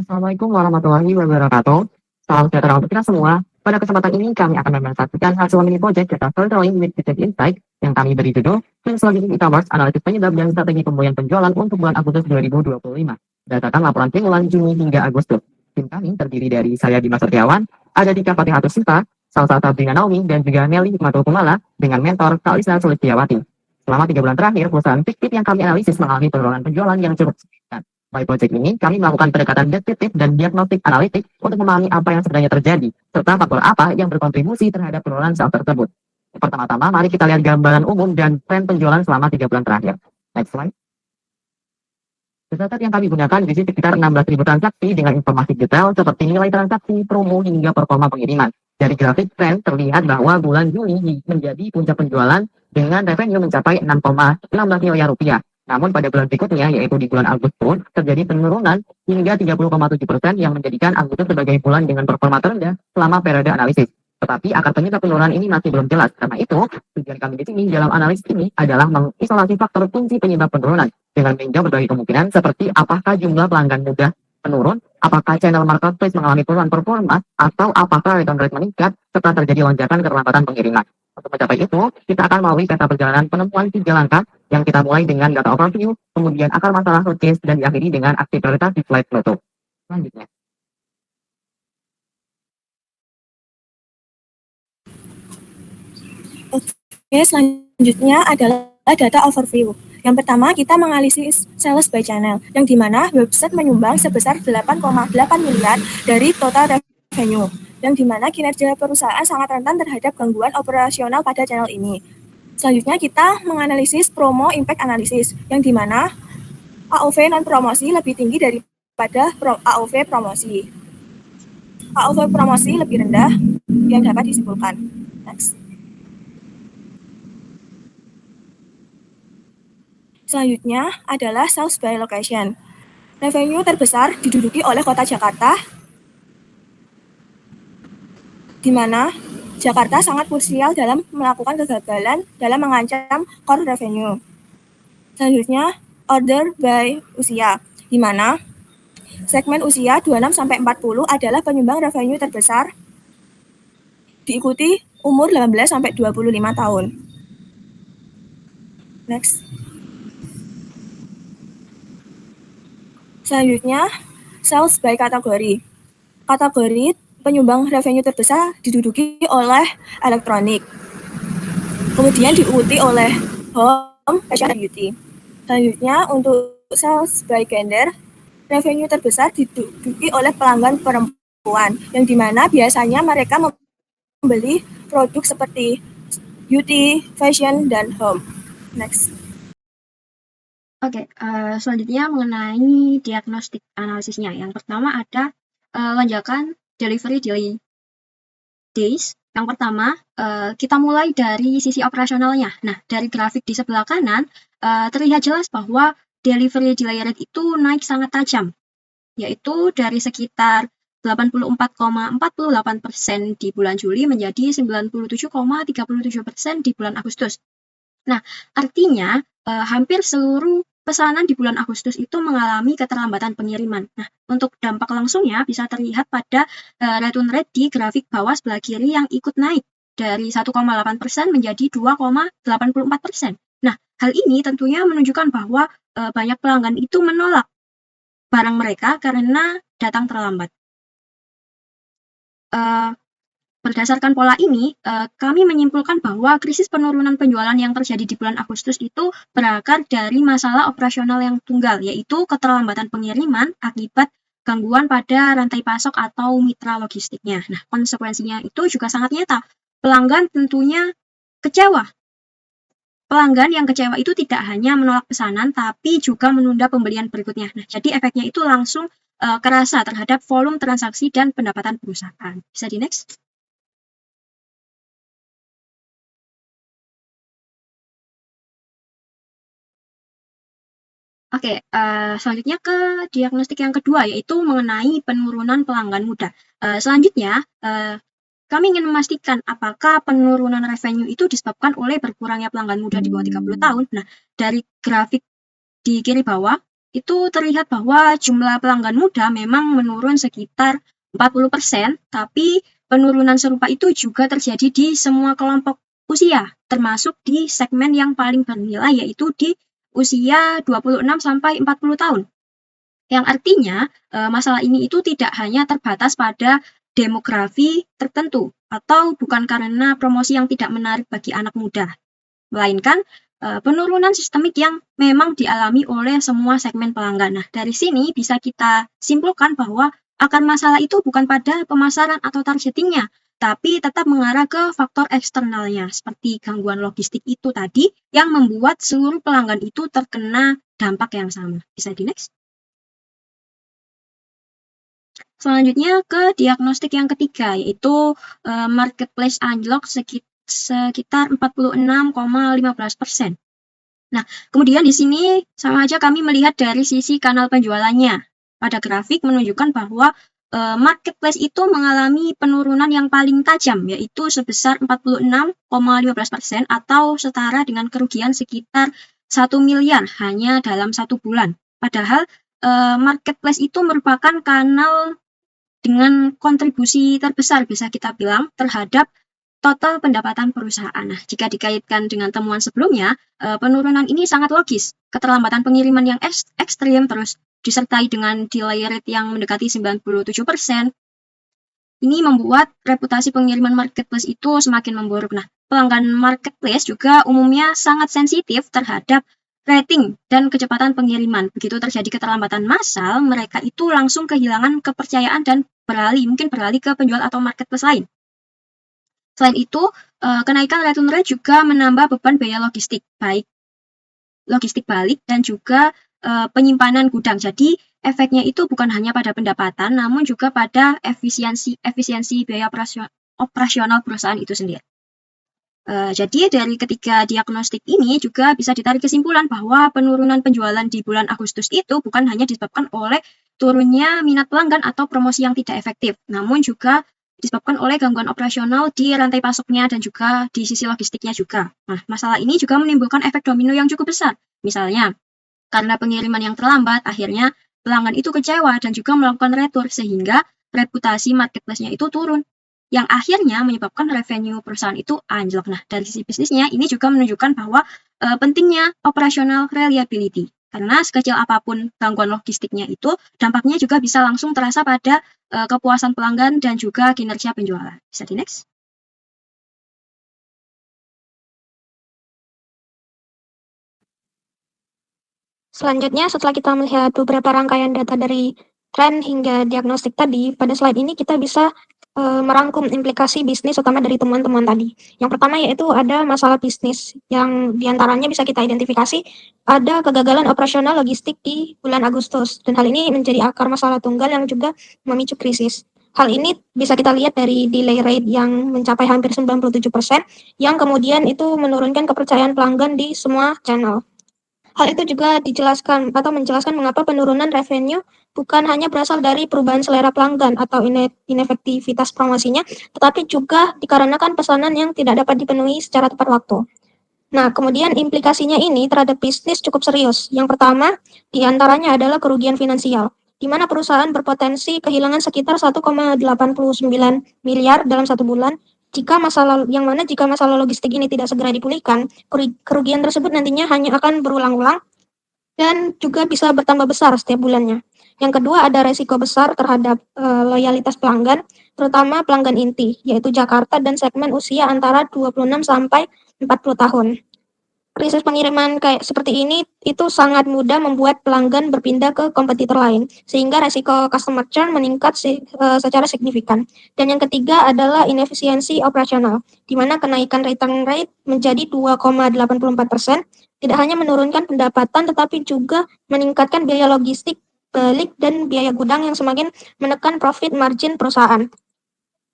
Assalamualaikum warahmatullahi wabarakatuh. Salam sejahtera untuk kita semua. Pada kesempatan ini kami akan memanfaatkan hasil mini project data storytelling with business insight yang kami beri judul Translogic E-commerce Analisis Penyebab dan Strategi Pembulian Penjualan untuk bulan Agustus 2025. Berdasarkan laporan triwulan Juni hingga Agustus. Tim kami terdiri dari saya Dimas Setiawan, ada Dika Patihatus Sita, Salsa Sabrina Naomi, dan juga Nelly Hikmatul Kumala dengan mentor Kalisa Sulistiawati. Selama 3 bulan terakhir, perusahaan fiktif yang kami analisis mengalami penurunan penjualan yang cukup signifikan. Melalui proyek ini, kami melakukan pendekatan deskriptif dan diagnostik analitik untuk memahami apa yang sebenarnya terjadi, serta faktor apa yang berkontribusi terhadap penurunan saham tersebut. Pertama-tama, mari kita lihat gambaran umum dan tren penjualan selama 3 bulan terakhir. Next slide. Data yang kami gunakan berisi sekitar 16.000 transaksi dengan informasi detail seperti nilai transaksi, promo, hingga performa pengiriman. Dari grafik tren terlihat bahwa bulan Juli menjadi puncak penjualan dengan revenue mencapai 6,16 miliar rupiah. Namun pada bulan berikutnya, yaitu di bulan Agustus, terjadi penurunan hingga 30,7% yang menjadikan Agustus sebagai bulan dengan performa terendah selama periode analisis. Tetapi akar penyebab penurunan ini masih belum jelas. Karena itu, tujuan kami di sini dalam analisis ini adalah mengisolasi faktor kunci penyebab penurunan dengan meninjau berbagai kemungkinan seperti apakah jumlah pelanggan mudah menurun, apakah channel marketplace mengalami penurunan performa, atau apakah return rate meningkat serta terjadi lonjakan keterlambatan pengiriman. Untuk mencapai itu, kita akan melalui peta perjalanan penemuan 3 langkah yang kita mulai dengan data overview, kemudian akar masalah root case, dan diakhiri dengan aksi prioritas di slide penutup. Selanjutnya. Oke, selanjutnya adalah data overview. Yang pertama, kita menganalisis sales by channel, yang dimana website menyumbang sebesar 8,8 miliar dari total revenue, yang dimana kinerja perusahaan sangat rentan terhadap gangguan operasional pada channel ini. Selanjutnya, kita menganalisis promo impact analysis, yang dimana AOV non-promosi lebih tinggi daripada AOV promosi. AOV promosi lebih rendah yang dapat disimpulkan. Next. Selanjutnya adalah sales by location. Revenue terbesar diduduki oleh kota Jakarta, di mana Jakarta sangat krusial dalam melakukan kegagalan dalam mengancam core revenue. Selanjutnya, order by usia, di mana segmen usia 26-40 adalah penyumbang revenue terbesar, diikuti umur 18-25 tahun. Next. Selanjutnya, sales by kategori. Kategori penyumbang revenue terbesar diduduki oleh elektronik. Kemudian diikuti oleh home, fashion, dan beauty. Selanjutnya, untuk sales by gender, revenue terbesar diduduki oleh pelanggan perempuan, yang dimana biasanya mereka membeli produk seperti beauty, fashion, dan home. Next. Oke, selanjutnya mengenai diagnostik analisisnya. Yang pertama ada lonjakan delivery delay days. Yang pertama, kita mulai dari sisi operasionalnya. Nah, dari grafik di sebelah kanan, terlihat jelas bahwa delivery delay rate itu naik sangat tajam, yaitu dari sekitar 84,48% di bulan Juli menjadi 97,37% di bulan Agustus. Nah, artinya hampir seluruh pesanan di bulan Agustus itu mengalami keterlambatan pengiriman. Nah, untuk dampak langsungnya bisa terlihat pada return rate di grafik bawah sebelah kiri yang ikut naik dari 1,8% menjadi 2,84%. Nah, hal ini tentunya menunjukkan bahwa banyak pelanggan itu menolak barang mereka karena datang terlambat. Berdasarkan pola ini, kami menyimpulkan bahwa krisis penurunan penjualan yang terjadi di bulan Agustus itu berakar dari masalah operasional yang tunggal, yaitu keterlambatan pengiriman akibat gangguan pada rantai pasok atau mitra logistiknya. Nah, konsekuensinya itu juga sangat nyata. Pelanggan tentunya kecewa. Pelanggan yang kecewa itu tidak hanya menolak pesanan, tapi juga menunda pembelian berikutnya. Nah, jadi efeknya itu langsung kerasa terhadap volume transaksi dan pendapatan perusahaan. Bisa di next? Oke, selanjutnya ke diagnostik yang kedua, yaitu mengenai penurunan pelanggan muda. Selanjutnya, kami ingin memastikan apakah penurunan revenue itu disebabkan oleh berkurangnya pelanggan muda di bawah 30 tahun. Nah, dari grafik di kiri bawah, itu terlihat bahwa jumlah pelanggan muda memang menurun sekitar 40%, tapi penurunan serupa itu juga terjadi di semua kelompok usia, termasuk di segmen yang paling bernilai yaitu di usia 26 sampai 40 tahun. Yang artinya, masalah ini itu tidak hanya terbatas pada demografi tertentu atau bukan karena promosi yang tidak menarik bagi anak muda, melainkan penurunan sistemik yang memang dialami oleh semua segmen pelanggan. Nah, dari sini bisa kita simpulkan bahwa akar masalah itu bukan pada pemasaran atau targetingnya, tapi tetap mengarah ke faktor eksternalnya, seperti gangguan logistik itu tadi yang membuat seluruh pelanggan itu terkena dampak yang sama. Bisa di next? Selanjutnya ke diagnostik yang ketiga, yaitu marketplace anjlok sekitar 46,15%. Nah, kemudian di sini sama aja kami melihat dari sisi kanal penjualannya. Pada grafik menunjukkan bahwa marketplace itu mengalami penurunan yang paling tajam, yaitu sebesar 46,15% atau setara dengan kerugian sekitar 1 miliar hanya dalam 1 bulan. Padahal marketplace itu merupakan kanal dengan kontribusi terbesar bisa kita bilang terhadap total pendapatan perusahaan. Nah, jika dikaitkan dengan temuan sebelumnya, penurunan ini sangat logis. Keterlambatan pengiriman yang ekstrim, terus disertai dengan delay rate yang mendekati 97%. Ini membuat reputasi pengiriman marketplace itu semakin memburuk. Nah, pelanggan marketplace juga umumnya sangat sensitif terhadap rating dan kecepatan pengiriman. Begitu terjadi keterlambatan massal, mereka itu langsung kehilangan kepercayaan dan mungkin beralih ke penjual atau marketplace lain. Selain itu, kenaikan return rate juga menambah beban biaya logistik, baik logistik balik dan juga penyimpanan gudang. Jadi, efeknya itu bukan hanya pada pendapatan, namun juga pada efisiensi biaya operasional perusahaan itu sendiri. Jadi dari ketiga diagnostik ini juga bisa ditarik kesimpulan bahwa penurunan penjualan di bulan Agustus itu bukan hanya disebabkan oleh turunnya minat pelanggan atau promosi yang tidak efektif, namun juga disebabkan oleh gangguan operasional di rantai pasoknya dan juga di sisi logistiknya juga. Nah, masalah ini juga menimbulkan efek domino yang cukup besar. Misalnya, karena pengiriman yang terlambat, akhirnya pelanggan itu kecewa dan juga melakukan retur sehingga reputasi marketplace-nya itu turun, yang akhirnya menyebabkan revenue perusahaan itu anjlok. Nah, dari sisi bisnisnya, ini juga menunjukkan bahwa pentingnya operational reliability. Karena sekecil apapun gangguan logistiknya itu, dampaknya juga bisa langsung terasa pada kepuasan pelanggan dan juga kinerja penjualan. Bisa di next? Selanjutnya, setelah kita melihat beberapa rangkaian data dari tren hingga diagnostik tadi, pada slide ini kita bisa merangkum implikasi bisnis utama dari temuan-temuan tadi. Yang pertama yaitu ada masalah bisnis, yang diantaranya bisa kita identifikasi ada kegagalan operasional logistik di bulan Agustus, dan hal ini menjadi akar masalah tunggal yang juga memicu krisis. Hal ini bisa kita lihat dari delay rate yang mencapai hampir 97%, yang kemudian itu menurunkan kepercayaan pelanggan di semua channel. Hal itu juga dijelaskan atau menjelaskan mengapa penurunan revenue bukan hanya berasal dari perubahan selera pelanggan atau inefektivitas promosinya, tetapi juga dikarenakan pesanan yang tidak dapat dipenuhi secara tepat waktu. Nah, kemudian implikasinya ini terhadap bisnis cukup serius. Yang pertama, diantaranya adalah kerugian finansial, di mana perusahaan berpotensi kehilangan sekitar 1,89 miliar dalam 1 bulan, jika masalah logistik ini tidak segera dipulihkan, kerugian tersebut nantinya hanya akan berulang-ulang dan juga bisa bertambah besar setiap bulannya. Yang kedua, ada resiko besar terhadap loyalitas pelanggan, terutama pelanggan inti, yaitu Jakarta dan segmen usia antara 26 sampai 40 tahun. Krisis pengiriman kayak seperti ini itu sangat mudah membuat pelanggan berpindah ke kompetitor lain, sehingga resiko customer churn meningkat secara signifikan. Dan yang ketiga adalah inefisiensi operasional, di mana kenaikan return rate menjadi 2,84%, tidak hanya menurunkan pendapatan tetapi juga meningkatkan biaya logistik, balik, dan biaya gudang yang semakin menekan profit margin perusahaan.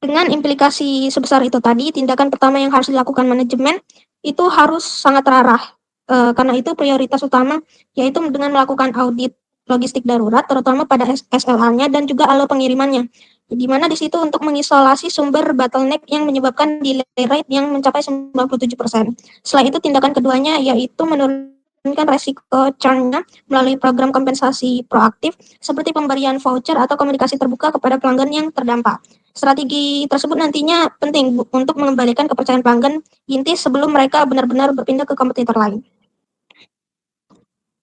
Dengan implikasi sebesar itu tadi, tindakan pertama yang harus dilakukan manajemen itu harus sangat terarah. Karena itu prioritas utama yaitu dengan melakukan audit logistik darurat, terutama pada SLA-nya dan juga alur pengirimannya. Di mana di situ untuk mengisolasi sumber bottleneck yang menyebabkan delay rate yang mencapai 97%. Setelah itu tindakan keduanya yaitu menurunkan resiko churn-nya melalui program kompensasi proaktif seperti pemberian voucher atau komunikasi terbuka kepada pelanggan yang terdampak. Strategi tersebut nantinya penting untuk mengembalikan kepercayaan pelanggan inti sebelum mereka benar-benar berpindah ke kompetitor lain.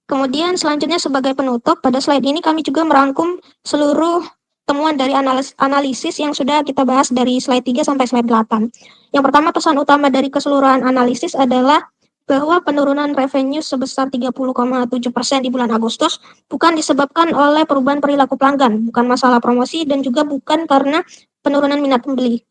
Kemudian selanjutnya sebagai penutup, pada slide ini kami juga merangkum seluruh temuan dari analisis yang sudah kita bahas dari slide 3 sampai slide 8. Yang pertama, pesan utama dari keseluruhan analisis adalah bahwa penurunan revenue sebesar 30,7% di bulan Agustus bukan disebabkan oleh perubahan perilaku pelanggan, bukan masalah promosi dan juga bukan karena penurunan minat pembeli,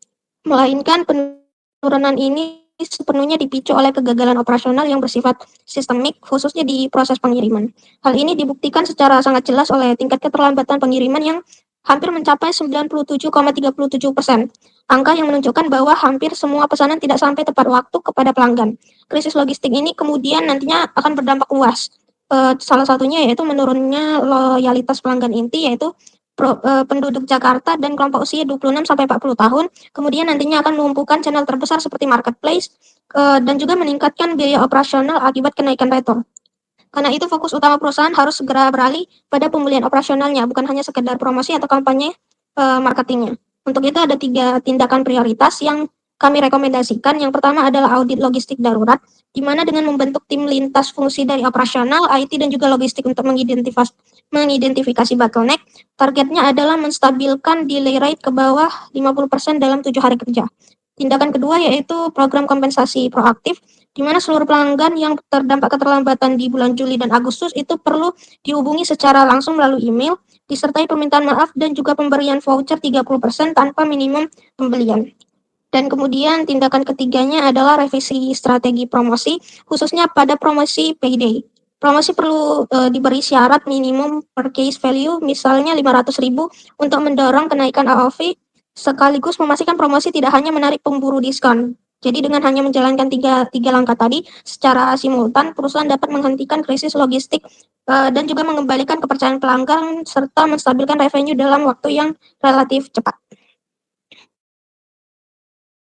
melainkan penurunan ini sepenuhnya dipicu oleh kegagalan operasional yang bersifat sistemik, khususnya di proses pengiriman. Hal ini dibuktikan secara sangat jelas oleh tingkat keterlambatan pengiriman yang hampir mencapai 97,37%. Angka yang menunjukkan bahwa hampir semua pesanan tidak sampai tepat waktu kepada pelanggan. Krisis logistik ini kemudian nantinya akan berdampak luas. Salah satunya yaitu menurunnya loyalitas pelanggan inti, yaitu penduduk Jakarta dan kelompok usia 26-40 tahun, kemudian nantinya akan melumpuhkan channel terbesar seperti marketplace, dan juga meningkatkan biaya operasional akibat kenaikan retur. Karena itu fokus utama perusahaan harus segera beralih pada pemulihan operasionalnya, bukan hanya sekedar promosi atau kampanye marketingnya. Untuk itu ada 3 tindakan prioritas yang kami rekomendasikan. Yang pertama adalah audit logistik darurat, di mana dengan membentuk tim lintas fungsi dari operasional, IT, dan juga logistik untuk mengidentifikasi bottleneck. Targetnya adalah menstabilkan delay rate ke bawah 50% dalam 7 hari kerja. Tindakan kedua yaitu program kompensasi proaktif, di mana seluruh pelanggan yang terdampak keterlambatan di bulan Juli dan Agustus itu perlu dihubungi secara langsung melalui email, disertai permintaan maaf dan juga pemberian voucher 30% tanpa minimum pembelian. Dan kemudian tindakan ketiganya adalah revisi strategi promosi, khususnya pada promosi payday. Promosi perlu diberi syarat minimum purchase value, misalnya 500.000 untuk mendorong kenaikan AOV, sekaligus memastikan promosi tidak hanya menarik pemburu diskon. Jadi dengan hanya menjalankan tiga langkah tadi secara simultan, perusahaan dapat menghentikan krisis logistik dan juga mengembalikan kepercayaan pelanggan serta menstabilkan revenue dalam waktu yang relatif cepat.